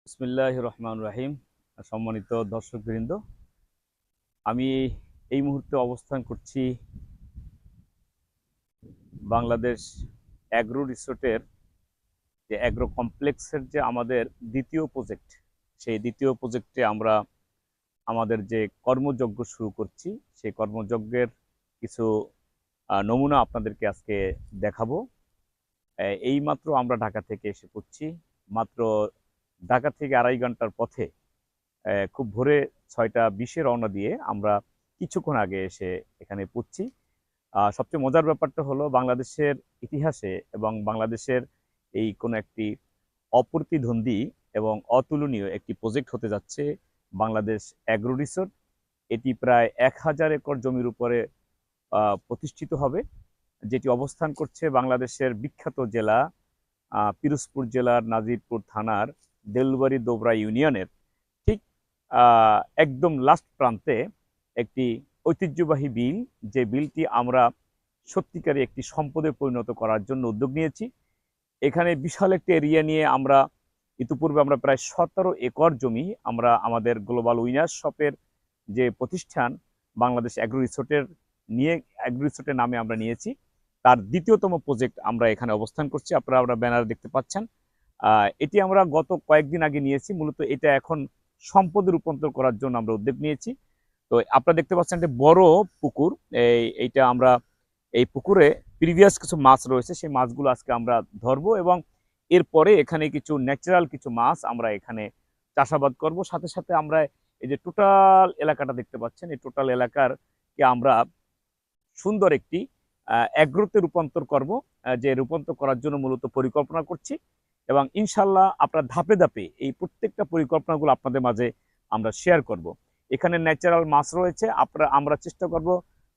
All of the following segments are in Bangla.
বিসমিল্লাহির রহমানির রহিম। সম্মানিত দর্শকবৃন্দ, আমি এই মুহূর্তে অবস্থান করছি বাংলাদেশ অ্যাগ্রো রিসোর্টের যে অ্যাগ্রো কমপ্লেক্সের যে আমাদের দ্বিতীয় প্রজেক্ট, সেই দ্বিতীয় প্রজেক্টে আমরা আমাদের যে কর্মযজ্ঞ শুরু করছি, সেই কর্মযজ্ঞের কিছু নমুনা আপনাদেরকে আজকে দেখাবো। এইমাত্র আমরা ঢাকা থেকে এসে পড়ছি। মাত্র ঢাকা থেকে 2.5 ঘন্টার পথে খুব ভোরে 6টা 20-এ রওনা দিয়ে আমরা কিছুক্ষণ আগে এসে এখানে পৌঁছছি। সবচেয়ে মজার ব্যাপারটা হলো বাংলাদেশের ইতিহাসে এবং বাংলাদেশের এই কোনো একটি অপ্রতিদ্বন্দ্বী এবং অতুলনীয় একটি প্রজেক্ট হতে যাচ্ছে বাংলাদেশ অ্যাগ্রো রিসোর্ট। এটি প্রায় 1000 একর জমির উপরে প্রতিষ্ঠিত হবে, যেটি অবস্থান করছে বাংলাদেশের বিখ্যাত জেলা পিরোজপুর জেলার নাজিরপুর থানার দেলবাড়ি দোবরা ইউনিয়নের ঠিক একদম লাস্ট প্রান্তে একটি ঐতিহ্যবাহী বিল, যে বিলটি আমরা সত্যিকারে একটি সম্পদে পরিণত করার জন্য উদ্যোগ নিয়েছি। এখানে বিশাল একটি এরিয়া নিয়ে আমরা ইতিপূর্বে আমরা প্রায় 17 একর জমি আমরা আমাদের গ্লোবাল উইনার্স শপের যে প্রতিষ্ঠান বাংলাদেশ অ্যাগ্রো রিসোর্টের অ্যাগ্রো রিসোর্টের নামে আমরা নিয়েছি। তার দ্বিতীয়তম প্রজেক্ট আমরা এখানে অবস্থান করছি। আপনারা ব্যানার দেখতে পাচ্ছেন। এটি আমরা গত কয়েকদিন আগে নিয়েছি। মূলত এটা এখন সম্পদে রূপান্তর করার জন্য আমরা উদ্যোগ নিয়েছি। তো আপনারা দেখতে পাচ্ছেন যে বড় পুকুর, এইটা আমরা এই পুকুরে প্রিভিয়াস কিছু মাছ রয়েছে, সেই মাছগুলো আজকে আমরা ধরবো এবং এরপরে এখানে কিছু ন্যাচারাল কিছু মাছ আমরা এখানে চাষাবাদ করব। সাথে সাথে আমরা এই যে টোটাল এলাকাটা দেখতে পাচ্ছেন, এই টোটাল এলাকারকে আমরা সুন্দর একটি অ্যাগ্রোতে রূপান্তর করব, যে রূপান্তর করার জন্য মূলত পরিকল্পনা করছি এবং ইনশাল্লাহ আপনার ধাপে ধাপে এই প্রত্যেকটা পরিকল্পনাগুলো আপনাদের মাঝে আমরা শেয়ার করব। এখানে ন্যাচারাল মাছ রয়েছে। আমরা চেষ্টা করব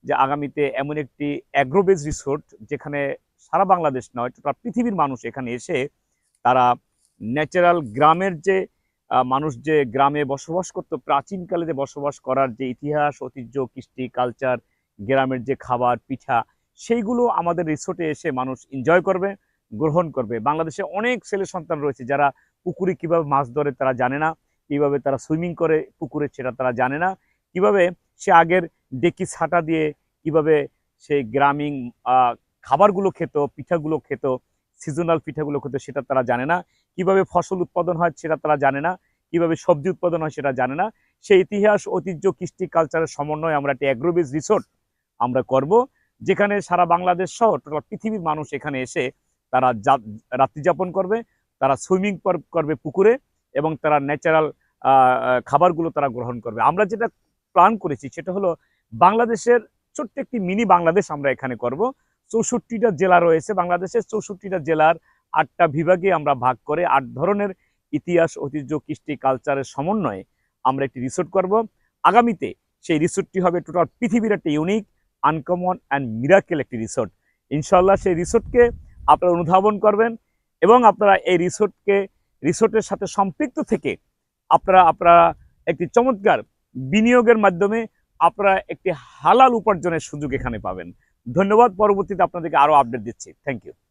যে আগামীতে এমন একটি অ্যাগ্রোবেজ রিসোর্ট, যেখানে সারা বাংলাদেশ নয় টোটাল পৃথিবীর মানুষ এখানে এসে তারা ন্যাচারাল গ্রামের যে মানুষ যে গ্রামে বসবাস করতো, প্রাচীনকালে যে বসবাস করার যে ইতিহাস, ঐতিহ্য, কৃষ্টি, কালচার, গ্রামের যে খাবার, পিঠা, সেইগুলো আমাদের রিসোর্টে এসে মানুষ এনজয় করবে, গ্রহণ করবে। বাংলাদেশে অনেক ছেলে সন্তান রয়েছে যারা পুকুরে কিভাবে মাছ ধরে তারা জানে না, কিভাবে তারা সুইমিং করে পুকুরে সেটা তারা জানে না, কিভাবে সে আগের ডেকি ছাটা দিয়ে কিভাবে সেই গ্রামীণ খাবারগুলো খেত, পিঠাগুলো খেত, সিজনাল পিঠাগুলো খেত, সেটা তারা জানে না। কিভাবে ফসল উৎপাদন হয় সেটা তারা জানে না, কিভাবে সবজি উৎপাদন হয় সেটা জানে না। সেই ইতিহাস, ঐতিহ্য, কৃষ্টি, কালচারের সমন্বয়ে আমরা একটি অ্যাগ্রোবেজ রিসোর্ট আমরা করব, যেখানে সারা বাংলাদেশ সহ টোটাল পৃথিবীর মানুষ এখানে এসে তারা রাত্রি যাপন করবে, তারা সুইমিং করবে পুকুরে এবং তারা ন্যাচারাল খাবারগুলো তারা গ্রহণ করবে। আমরা যেটা প্ল্যান করেছি সেটা হলো বাংলাদেশের ছোট্ট একটি মিনি বাংলাদেশ আমরা এখানে করব। 64টা জেলা রয়েছে বাংলাদেশের, 64টা জেলার 8টা বিভাগে আমরা ভাগ করে 8 ধরনের ইতিহাস, ঐতিহ্য, কৃষ্টি, কালচারের সমন্বয়ে আমরা একটি রিসোর্ট করব। আগামীতে সেই রিসোর্টটি হবে টোটাল পৃথিবীর একটা ইউনিক, আনকমন অ্যান্ড মিরাকেল একটি রিসোর্ট। ইনশাল্লাহ সেই রিসোর্টকে আপনারা অনুধাবন করবেন এবং আপনারা এই রিসোর্টের সাথে সম্পৃক্ত থেকে আপনারা একটি চমৎকার বিনিয়োগের মাধ্যমে আপনারা একটি হালাল উপার্জনের সুযোগ এখানে পাবেন। ধন্যবাদ। পরবর্তীতে আপনাদেরকে আরো আপডেট দিচ্ছি। Thank you.